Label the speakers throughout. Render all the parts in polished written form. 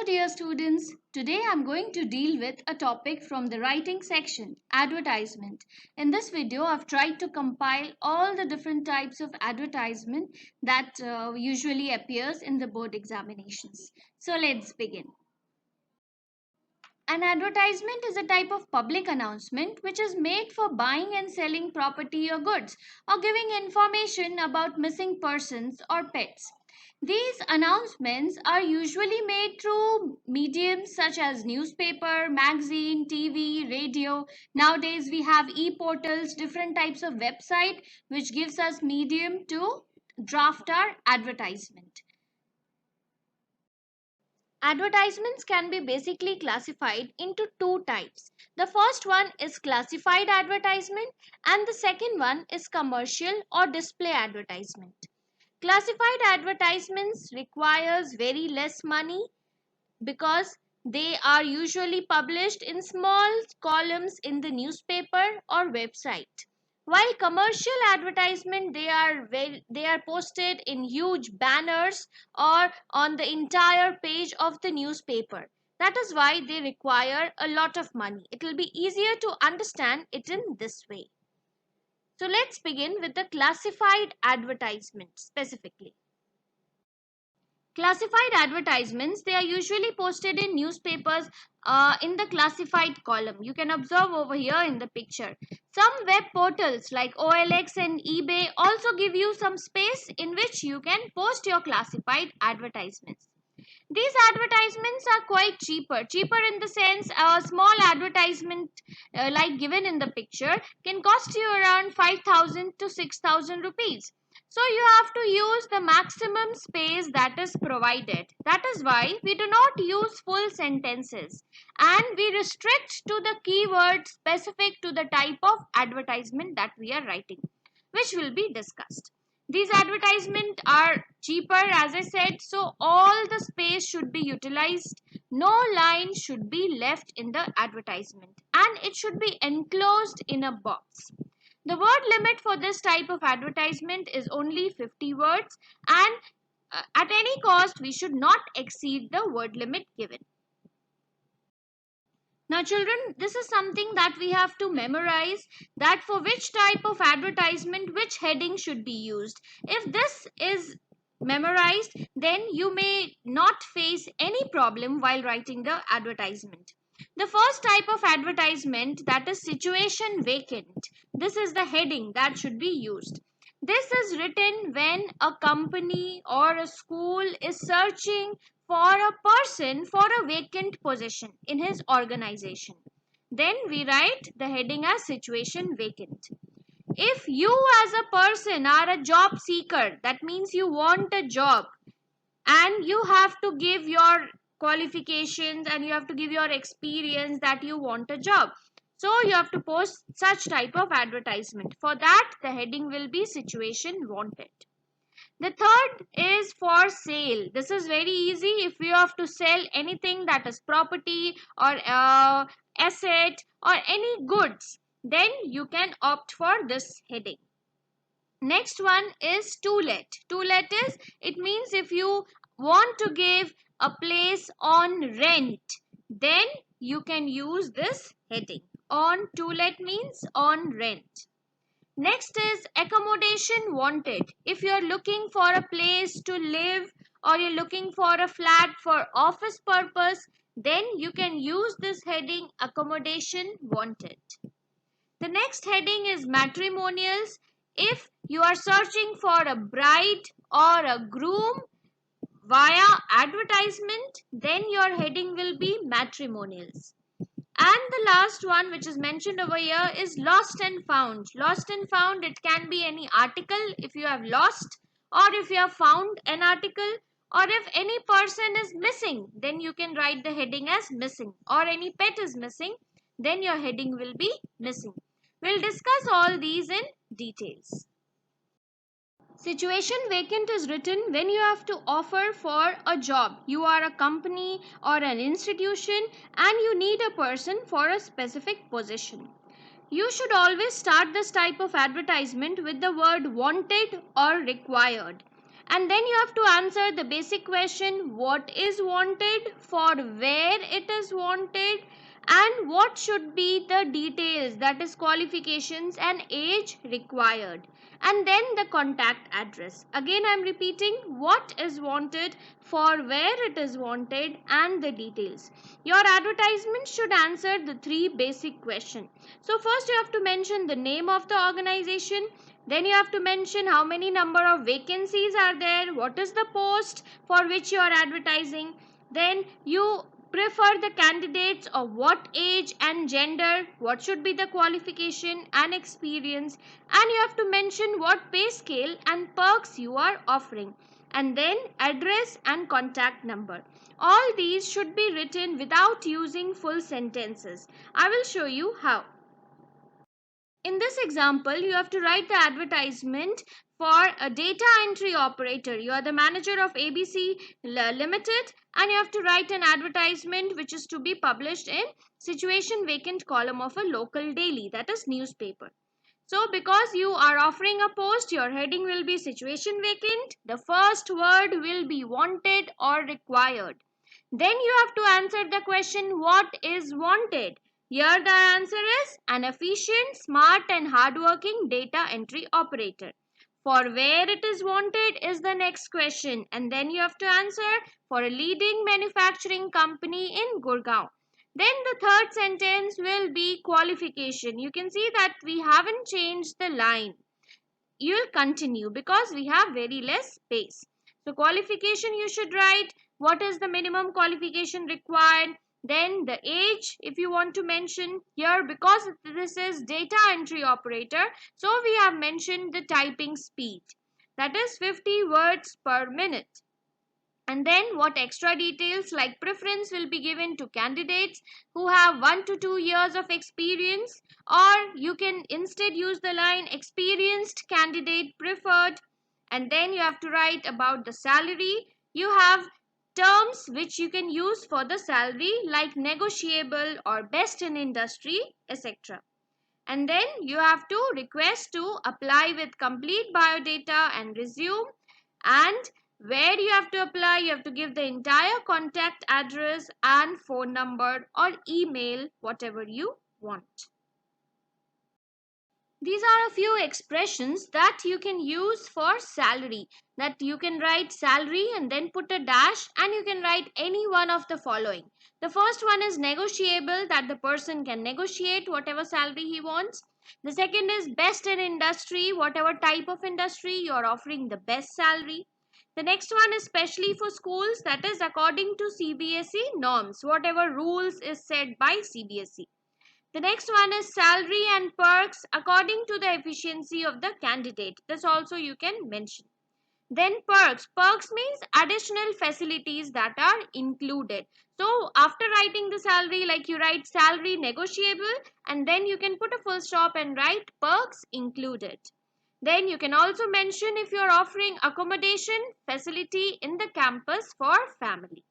Speaker 1: dear students. Today I'm going to deal with a topic from the writing section, advertisement. In this video, I've tried to compile all the different types of advertisement that usually appears in the board examinations. So let's begin. An advertisement is a type of public announcement which is made for buying and selling property or goods or giving information about missing persons or pets. These announcements are usually made through mediums such as newspaper, magazine, TV, radio. Nowadays we have e-portals, different types of website which gives us medium to draft our advertisement. Advertisements can be basically classified into two types. The first one is classified advertisement and the second one is commercial or display advertisement. Classified advertisements requires very less money because they are usually published in small columns in the newspaper or website. While commercial advertisement they are posted in huge banners or on the entire page of the newspaper. That is why they require a lot of money. It will be easier to understand it in this way. So let's begin with the classified advertisement specifically. Classified advertisements, they are usually posted in newspapers in the classified column. You can observe over here in the picture. Some web portals like OLX and eBay also give you some space in which you can post your classified advertisements. These advertisements are quite cheaper in the sense a small advertisement like given in the picture can cost you around 5,000 to 6,000 rupees. So you have to use the maximum space that is provided. That is why we do not use full sentences and we restrict to the keywords specific to the type of advertisement that we are writing, which will be discussed. These advertisements are cheaper as I said, so all the space should be utilized. No line should be left in the advertisement and it should be enclosed in a box. The word limit for this type of advertisement is only 50 words and at any cost we should not exceed the word limit given. Now children, this is something that we have to memorize, that for which type of advertisement which heading should be used. If this is memorized, then you may not face any problem while writing the advertisement. The first type of advertisement, that is situation vacant. This is the heading that should be used. This is written when a company or a school is searching for a person for a vacant position in his organization. Then we write the heading as situation vacant. If you as a person are a job seeker, that means you want a job and you have to give your qualifications and you have to give your experience that you want a job. So you have to post such type of advertisement. For that, the heading will be situation wanted. The third is for sale. This is very easy. If you have to sell anything that is property or asset or any goods, then you can opt for this heading. Next one is to let. To let is, it means if you want to give a place on rent, then you can use this heading. On to let means on rent. Next is accommodation wanted. If you are looking for a place to live or you're looking for a flat for office purpose, then you can use this heading accommodation wanted. The next heading is matrimonials. If you are searching for a bride or a groom via advertisement, then your heading will be matrimonials. And the last one which is mentioned over here is lost and found. Lost and found, it can be any article if you have lost or if you have found an article, or if any person is missing, then you can write the heading as missing, or any pet is missing, then your heading will be missing. We'll discuss all these in details. Situation vacant is written when you have to offer for a job. You are a company or an institution and you need a person for a specific position. You should always start this type of advertisement with the word wanted or required. And then you have to answer the basic question: what is wanted, for where it is wanted, and what should be the details, that is qualifications and age required. And then the contact address. Again I am repeating: what is wanted, for where it is wanted, and the details. Your advertisement should answer the three basic questions. So first you have to mention the name of the organization, then you have to mention how many number of vacancies are there, what is the post for which you are advertising, then you prefer the candidates of what age and gender, what should be the qualification and experience, and you have to mention what pay scale and perks you are offering, and then address and contact number. All these should be written without using full sentences. I will show you how. In this example, you have to write the advertisement for a data entry operator. You are the manager of ABC Limited, and you have to write an advertisement which is to be published in situation vacant column of a local daily, that is newspaper. So because you are offering a post, your heading will be situation vacant. The first word will be wanted or required. Then you have to answer the question: what is wanted? Here the answer is an efficient, smart and hardworking data entry operator. For where it is wanted is the next question, and then you have to answer: for a leading manufacturing company in Gurgaon. Then the third sentence will be qualification. You can see that we haven't changed the line. You'll continue because we have very less space. So qualification you should write what is the minimum qualification required, then the age if you want to mention. Here because this is data entry operator, so we have mentioned the typing speed, that is 50 words per minute. And then what extra details like preference will be given to candidates who have 1 to 2 years of experience, or you can instead use the line experienced candidate preferred. And then you have to write about the salary. You have terms which you can use for the salary like negotiable or best in industry, etc. And then you have to request to apply with complete biodata and resume. And where you have to apply, you have to give the entire contact address and phone number or email, whatever you want. These are a few expressions that you can use for salary. That you can write salary and then put a dash, and you can write any one of the following. The first one is negotiable, that the person can negotiate whatever salary he wants. The second is best in industry, whatever type of industry you are offering the best salary. The next one is specially for schools, that is according to CBSE norms, whatever rules is set by CBSE. The next one is salary and perks according to the efficiency of the candidate. This also you can mention. Then perks. Perks means additional facilities that are included. So after writing the salary, like you write salary negotiable, and then you can put a full stop and write perks included. Then you can also mention if you are offering accommodation facility in the campus for family.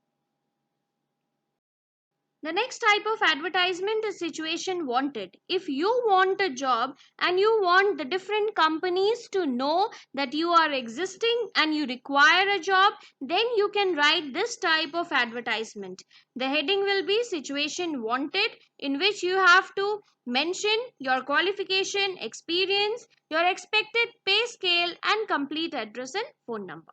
Speaker 1: The next type of advertisement is situation wanted. If you want a job and you want the different companies to know that you are existing and you require a job, then you can write this type of advertisement. The heading will be situation wanted, in which you have to mention your qualification, experience, your expected pay scale and complete address and phone number.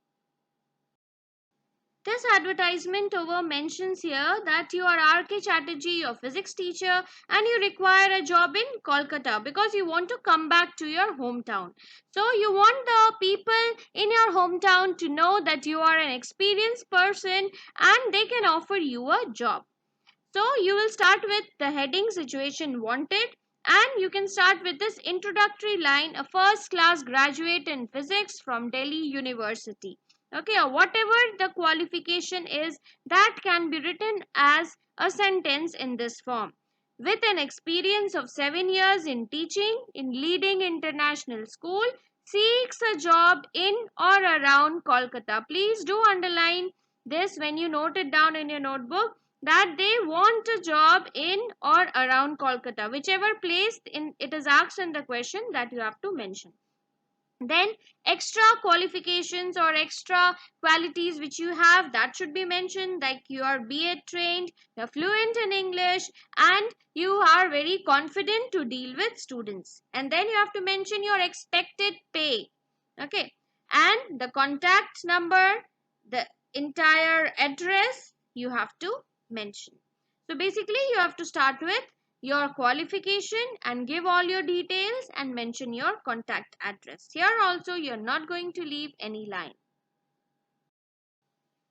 Speaker 1: This advertisement over mentions here that you are R.K. Chatterjee, your physics teacher, and you require a job in Kolkata because you want to come back to your hometown. So you want the people in your hometown to know that you are an experienced person and they can offer you a job. So you will start with the heading situation wanted, and you can start with this introductory line: a first class graduate in physics from Delhi University. Okay, or whatever the qualification is, that can be written as a sentence in this form. With an experience of 7 years in teaching in leading international school, seeks a job in or around Kolkata. Please do underline this when you note it down in your notebook, that they want a job in or around Kolkata, whichever place in it is asked in the question, that you have to mention. Then extra qualifications or extra qualities which you have, that should be mentioned, like you are B.Ed trained, you're fluent in English, and you are very confident to deal with students. And then you have to mention your expected pay. Okay. And the contact number, the entire address you have to mention. So basically you have to start with your qualification and give all your details and mention your contact address. Here also you're not going to leave any line.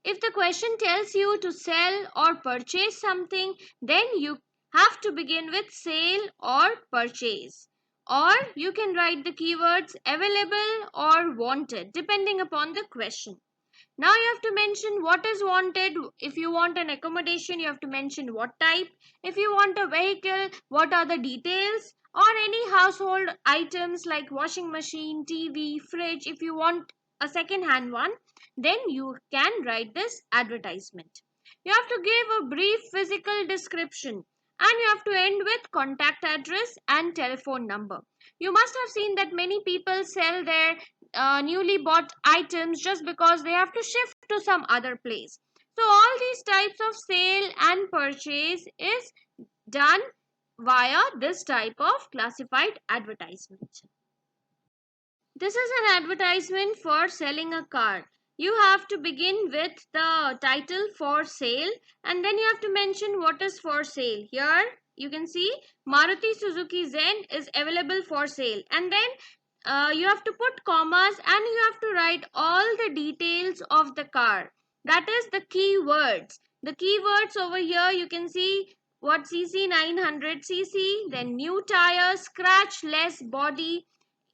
Speaker 1: If the question tells you to sell or purchase something, then you have to begin with sale or purchase. Or you can write the keywords available or wanted depending upon the question. Now you have to mention what is wanted. If you want an accommodation, you have to mention what type. If you want a vehicle, what are the details? Or any household items like washing machine, TV, fridge. If you want a second hand one, then you can write this advertisement. You have to give a brief physical description and you have to end with contact address and telephone number. You must have seen that many people sell their newly bought items just because they have to shift to some other place. So all these types of sale and purchase is done via this type of classified advertisement. This is an advertisement for selling a car. You have to begin with the title for sale and then you have to mention what is for sale. Here you can see Maruti Suzuki Zen is available for sale, and then you have to put commas and you have to write all the details of the car. That is the keywords. The keywords over here you can see what cc, 900cc, then new tire, scratch-less body,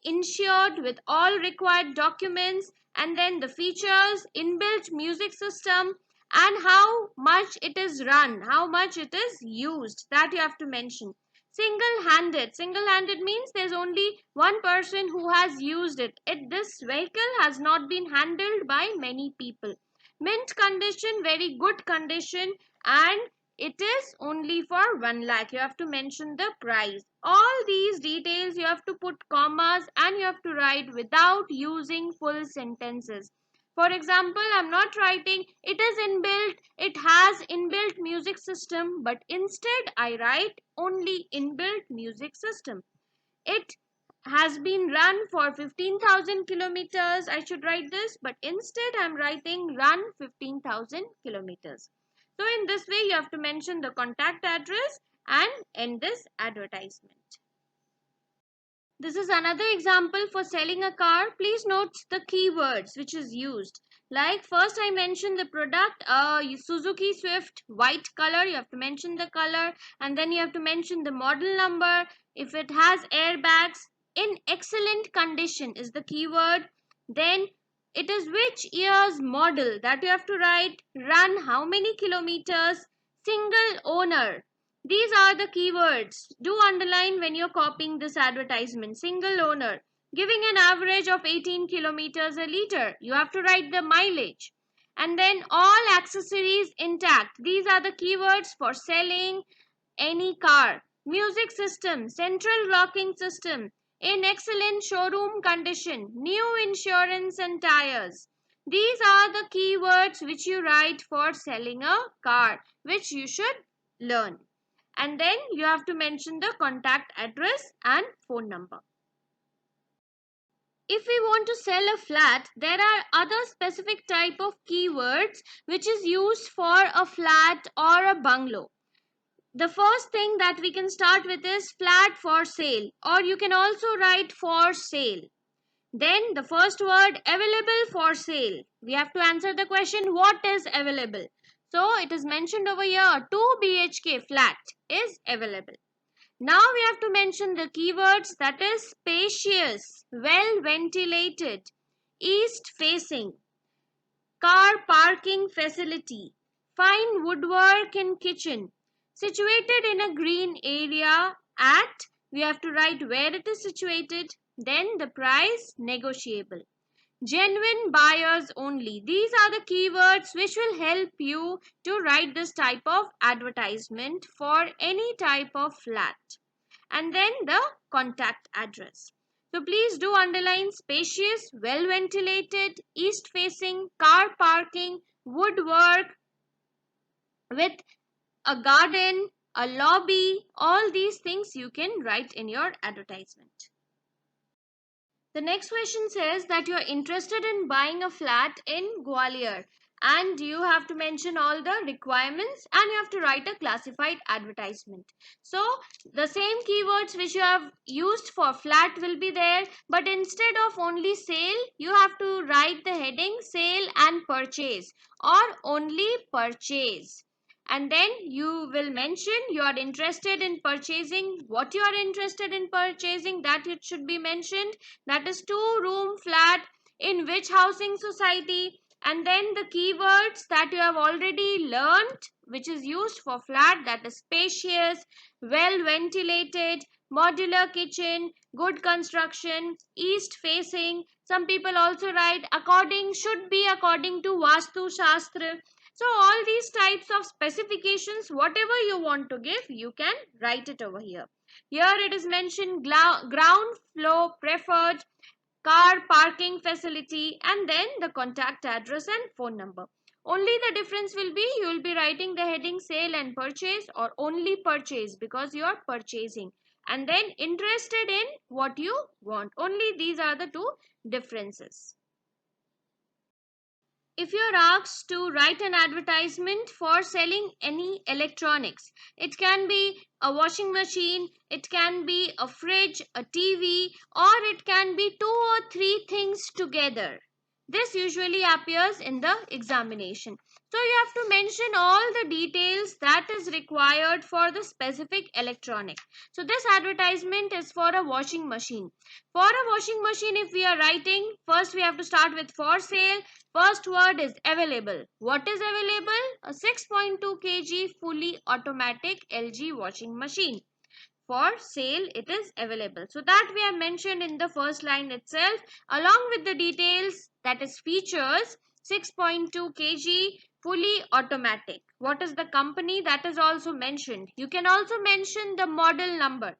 Speaker 1: insured with all required documents, and then the features, inbuilt music system, and how much it is run, how much it is used, that you have to mention. Single-handed means there's only one person who has used it. This vehicle has not been handled by many people. Mint condition, very good condition, and it is only for 1 lakh. You have to mention the price. All these details you have to put commas and you have to write without using full sentences. For example, I'm not writing it is inbuilt, it has inbuilt music system, but instead I write only inbuilt music system. It has been run for 15,000 kilometers. I should write this, but instead I'm writing run 15,000 kilometers. So in this way you have to mention the contact address and end this advertisement. This is another example for selling a car. Please note the keywords which is used. Like first I mentioned the product, Suzuki Swift white color. You have to mention the color and then you have to mention the model number. If it has airbags, in excellent condition is the keyword. Then it is which year's model, that you have to write. Run how many kilometers, single owner. These are the keywords. Do underline when you're copying this advertisement. Single owner. Giving an average of 18 kilometers a liter. You have to write the mileage. And then all accessories intact. These are the keywords for selling any car. Music system. Central locking system. In excellent showroom condition. New insurance and tires. These are the keywords which you write for selling a car, which you should learn. And then you have to mention the contact address and phone number. If we want to sell a flat, there are other specific type of keywords which is used for a flat or a bungalow. The first thing that we can start with is flat for sale, or you can also write for sale. Then the first word available for sale. We have to answer the question what is available. So it is mentioned over here a 2 BHK flat is available. Now we have to mention the keywords, that is spacious, well ventilated, east facing, car parking facility, fine woodwork in kitchen, situated in a green area at, we have to write where it is situated, then the price negotiable. Genuine buyers only. These are the keywords which will help you to write this type of advertisement for any type of flat. And then the contact address. So please do underline spacious, well ventilated, east facing, car parking, woodwork with a garden, a lobby, all these things you can write in your advertisement. The next question says that you're interested in buying a flat in Gwalior, and you have to mention all the requirements and you have to write a classified advertisement. So the same keywords which you have used for flat will be there, but instead of only sale you have to write the heading sale and purchase or only purchase. And then you will mention you are interested in purchasing, what you are interested in purchasing, that it should be mentioned, that is 2 room flat in which housing society, and then the keywords that you have already learned which is used for flat, that is spacious, well ventilated, modular kitchen, good construction, east facing. Some people also write according, should be according to Vastu Shastra. So all these types of specifications, whatever you want to give, you can write it over here. Here it is mentioned ground floor preferred, car parking facility, and then the contact address and phone number. Only the difference will be you will be writing the heading sale and purchase or only purchase because you are purchasing, and then interested in what you want. Only these are the two differences. If you're asked to write an advertisement for selling any electronics, it can be a washing machine, it can be a fridge, a TV, or it can be 2 or 3 things together. This usually appears in the examination. So you have to mention all the details that is required for the specific electronic. So this advertisement is for a washing machine. For a washing machine, if we are writing, first we have to start with for sale. First word is available. What is available? A 6.2 kg fully automatic LG washing machine. For sale it is available. So that we have mentioned in the first line itself along with the details, that is features, 6.2 kg fully automatic. What is the company? That is also mentioned. You can also mention the model number.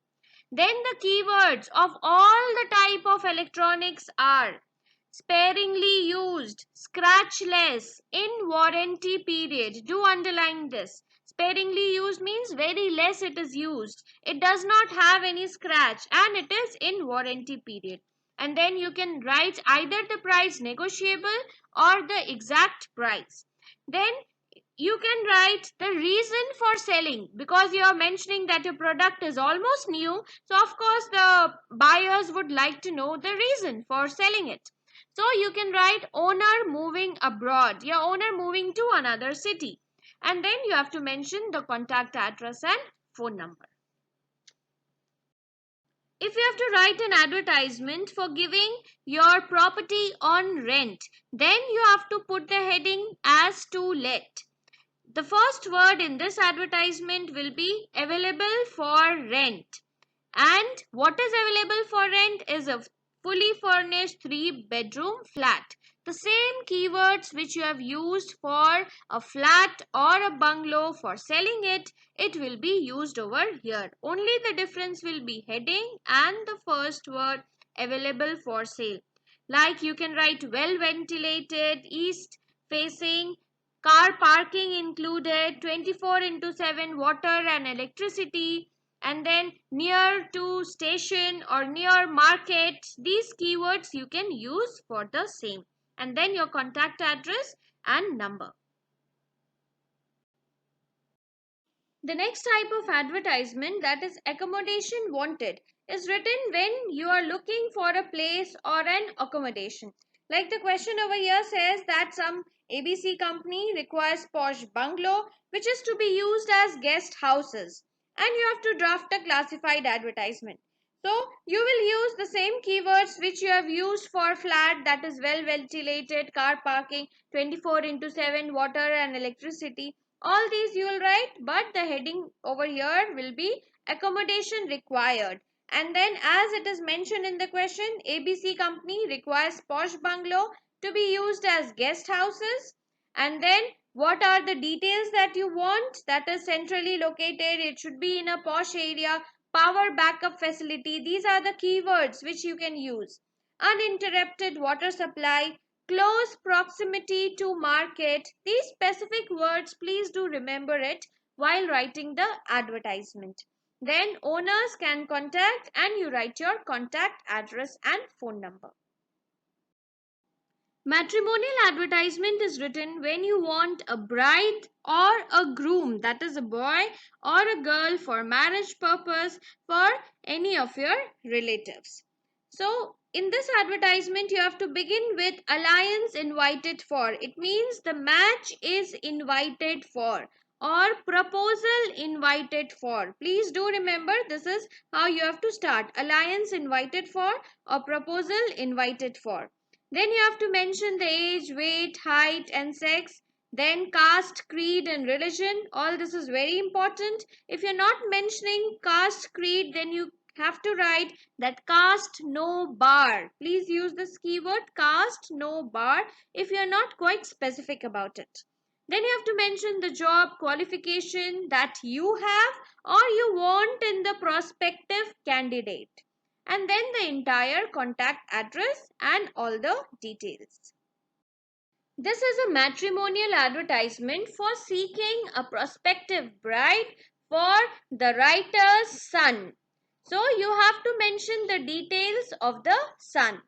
Speaker 1: Then the keywords of all the type of electronics are sparingly used, scratchless, in warranty period. Do underline this. Sparingly used means very less it is used. It does not have any scratch and it is in warranty period. And then you can write either the price negotiable or the exact price. Then you can write the reason for selling because you are mentioning that your product is almost new. So of course the buyers would like to know the reason for selling it. So you can write owner moving abroad, your owner moving to another city. And then you have to mention the contact address and phone number. If you have to write an advertisement for giving your property on rent, then you have to put the heading as to let. The first word in this advertisement will be available for rent. And what is available for rent is a fully furnished 3-bedroom flat. The same keywords which you have used for a flat or a bungalow for selling it, it will be used over here. Only the difference will be heading and the first word available for sale. Like you can write well ventilated, east facing, car parking included, 24/7 water and electricity, and then near to station or near market. These keywords you can use for the same, and then your contact address and number. The next type of advertisement, that is accommodation wanted, is written when you are looking for a place or an accommodation. Like the question over here says that some ABC company requires posh bungalow which is to be used as guest houses, and you have to draft a classified advertisement. So you will use the same keywords which you have used for flat, that is well ventilated, car parking, 24/7 water and electricity. All these you will write, but the heading over here will be accommodation required. And then as it is mentioned in the question, ABC company requires posh bungalow to be used as guest houses. And then what are the details that you want? That is centrally located, it should be in a posh area, power backup facility. These are the keywords which you can use. Uninterrupted water supply, close proximity to market. These specific words, please do remember it while writing the advertisement. Then owners can contact, and you write your contact address and phone number. Matrimonial advertisement is written when you want a bride or a groom, that is a boy or a girl, for marriage purpose for any of your relatives. So, in this advertisement, you have to begin with alliance invited for. It means the match is invited for or proposal invited for. Please do remember this is how you have to start. Alliance invited for or proposal invited for. Then you have to mention the age, weight, height, and sex. Then caste, creed, and religion. All this is very important. If you're not mentioning caste, creed, then you have to write that caste no bar. Please use this keyword caste no bar if you're not quite specific about it. Then you have to mention the job qualification that you have or you want in the prospective candidate, and then the entire contact address and all the details. This is a matrimonial advertisement for seeking a prospective bride for the writer's son. So you have to mention the details of the son.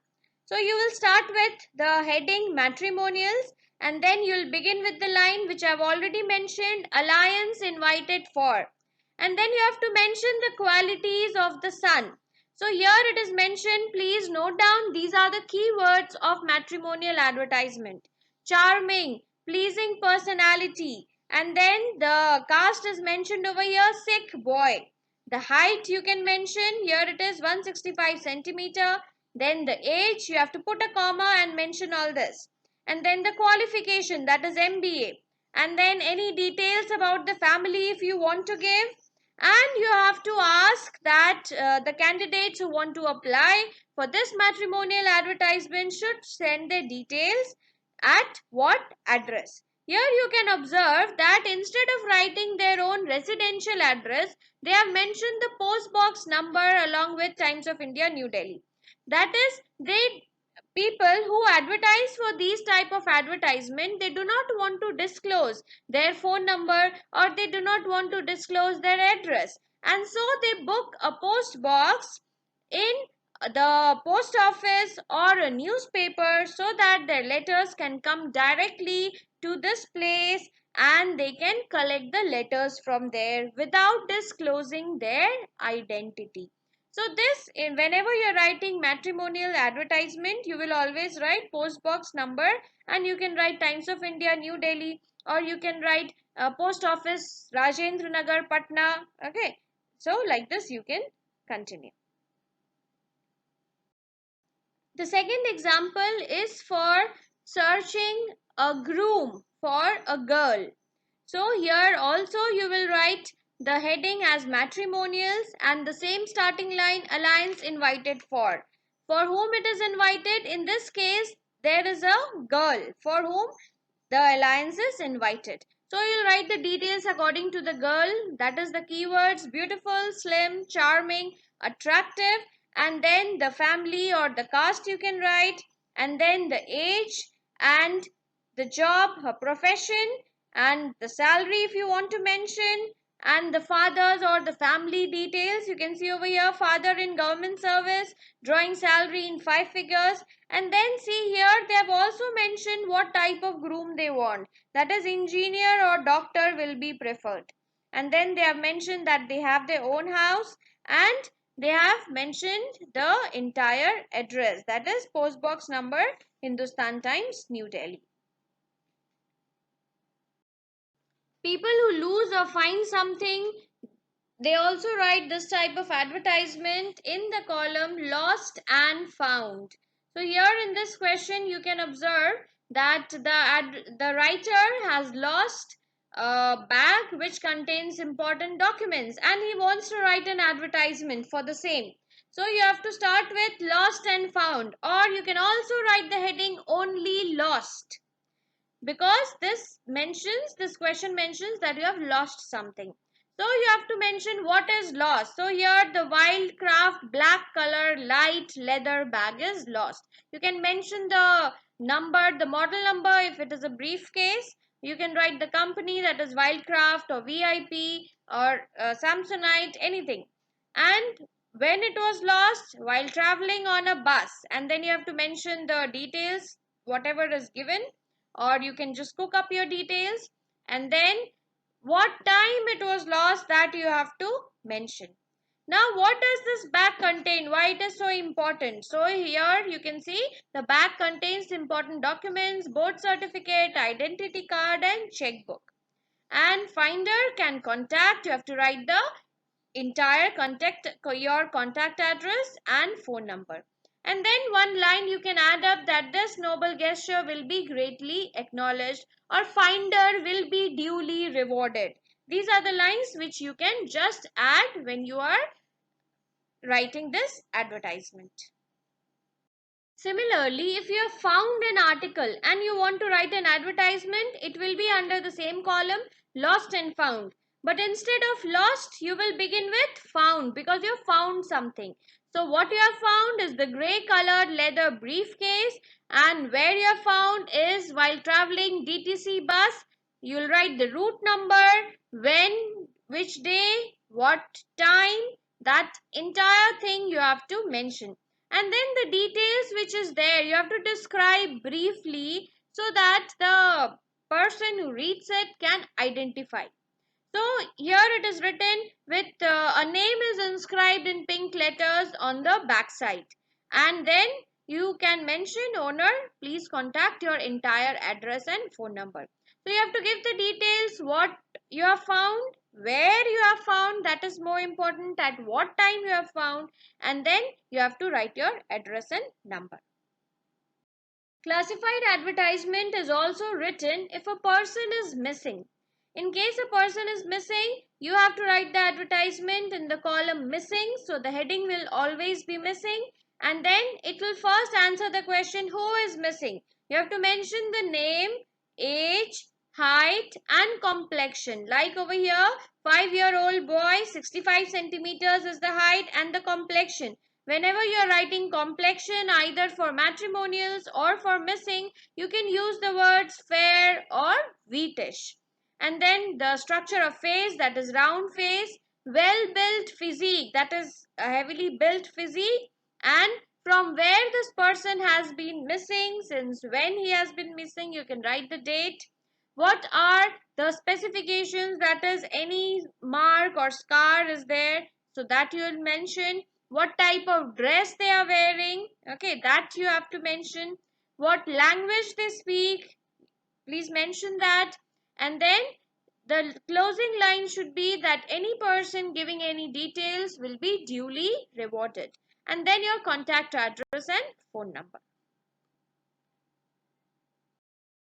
Speaker 1: So you will start with the heading matrimonials, and then you'll begin with the line which I've already mentioned, alliance invited for. And then you have to mention the qualities of the son. So here it is mentioned, please note down, these are the keywords of matrimonial advertisement. Charming, pleasing personality, and then the caste is mentioned over here, sick boy. The height you can mention, here it is 165 centimeter. Then the age, you have to put a comma and mention all this. And then the qualification, that is MBA. And then any details about the family if you want to give. And you have to ask that the candidates who want to apply for this matrimonial advertisement should send their details at what address. Here you can observe that instead of writing their own residential address, they have mentioned the post box number along with Times of India, New Delhi. That is, they people who advertise for these type of advertisement, they do not want to disclose their phone number or they do not want to disclose their address, and so they book a post box in the post office or a newspaper so that their letters can come directly to this place and they can collect the letters from there without disclosing their identity. So this, whenever you're writing matrimonial advertisement, you will always write post box number, and you can write Times of India, New Delhi, or you can write post office Rajendra Nagar, Patna. Okay, so like this you can continue. The second example is for searching a groom for a girl. So here also you will write the heading as matrimonials and the same starting line, alliance invited for. For whom it is invited? In this case, there is a girl for whom the alliance is invited. So you'll write the details according to the girl, that is the keywords beautiful, slim, charming, attractive, and then the family or the caste you can write, and then the age and the job, her profession, and the salary if you want to mention, and the father's or the family details. You can see over here, father in government service, drawing salary in 5 figures. And then see here, they have also mentioned what type of groom they want, that is engineer or doctor will be preferred. And then they have mentioned that they have their own house, and they have mentioned the entire address, that is post box number, Hindustan Times, New Delhi. People who lose or find something, they also write this type of advertisement in the column lost and found. So here in this question you can observe that the writer has lost a bag which contains important documents and he wants to write an advertisement for the same. So you have to start with lost and found, or you can also write the heading only lost, because this question mentions that you have lost something. So you have to mention what is lost. So here the Wildcraft black color light leather bag is lost. You can mention the number, the model number if it is a briefcase. You can write the company, that is Wildcraft or VIP or Samsonite, anything. And when it was lost, while traveling on a bus, and then you have to mention the details, whatever is given, or you can just cook up your details, and then what time it was lost, that you have to mention. Now what does this bag contain, why it is so important? So here you can see the bag contains important documents, board certificate, identity card and checkbook. And finder can contact, you have to write the entire contact, your contact address and phone number. And then one line you can add up, that this noble gesture will be greatly acknowledged or finder will be duly rewarded. These are the lines which you can just add when you are writing this advertisement. Similarly, if you have found an article and you want to write an advertisement, it will be under the same column, lost and found. But instead of lost, you will begin with found because you have found something. So what you have found is the grey colored leather briefcase, and where you have found is while traveling DTC bus. You'll write the route number, when, which day, what time, that entire thing you have to mention. And then the details which is there you have to describe briefly so that the person who reads it can identify. So here it is written with a name is inscribed in pink letters on the back side, and then you can mention owner, please contact your entire address and phone number. So you have to give the details, what you have found, where you have found, that is more important, at what time you have found, and then you have to write your address and number. Classified advertisement is also written if a person is missing. In case a person is missing, you have to write the advertisement in the column missing. So the heading will always be missing, and then it will first answer the question who is missing. You have to mention the name, age, height and complexion. Like over here, 5-year-old boy, 65 centimeters is the height, and the complexion. Whenever you are writing complexion either for matrimonials or for missing, you can use the words fair or wheatish. And then the structure of face, that is round face, well built physique, that is a heavily built physique, and from where this person has been missing, since when he has been missing, you can write the date. What are the specifications, that is any mark or scar is there, so that you will mention. What type of dress they are wearing, okay, that you have to mention. What language they speak, please mention that. And then the closing line should be that any person giving any details will be duly rewarded, and then your contact address and phone number.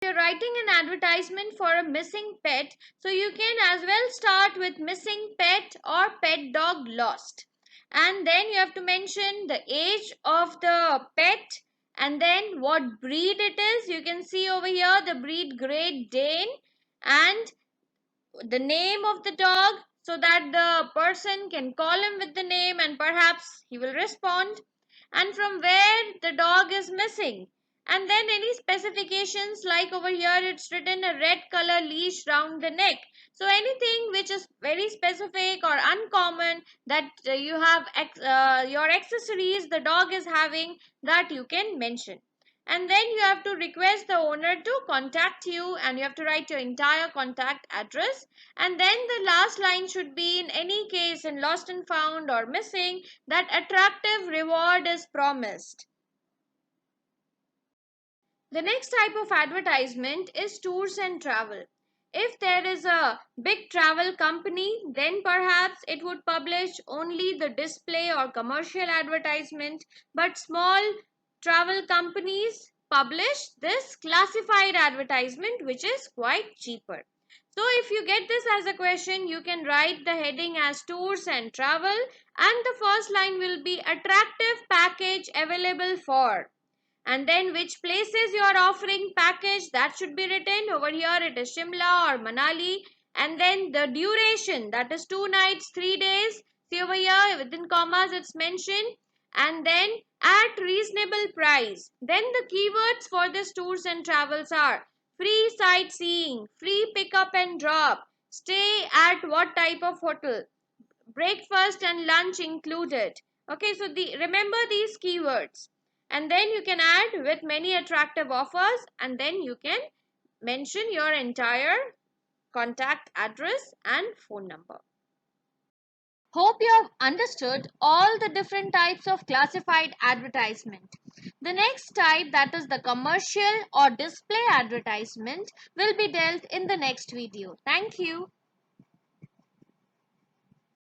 Speaker 1: You're writing an advertisement for a missing pet, so you can as well start with missing pet or pet dog lost. And then you have to mention the age of the pet, and then what breed it is. You can see over here the breed Great Dane, and the name of the dog, so that the person can call him with the name and perhaps he will respond, and from where the dog is missing, and then any specifications, like over here it's written a red color leash round the neck. So anything which is very specific or uncommon, that you have your accessories the dog is having, that you can mention. And then you have to request the owner to contact you, and you have to write your entire contact address. And then the last line should be, in any case in lost and found or missing, that attractive reward is promised. The next type of advertisement is tours and travel. If there is a big travel company, then perhaps it would publish only the display or commercial advertisement, but small travel companies publish this classified advertisement, which is quite cheaper. So if you get this as a question, you can write the heading as tours and travel, and the first line will be attractive package available for, and then which places you are offering package, that should be written. Over here it is Shimla or Manali, And then the duration, that is 2 nights, 3 days. See over here within commas it's mentioned. And then at reasonable price. Then the keywords for this tours and travels are free sightseeing, free pickup and drop, stay at what type of hotel, breakfast and lunch included. Okay, so remember these keywords. And then you can add with many attractive offers, and then you can mention your entire contact address and phone number. Hope you have understood all the different types of classified advertisement. The next type, that is the commercial or display advertisement, will be dealt in the next video. Thank you.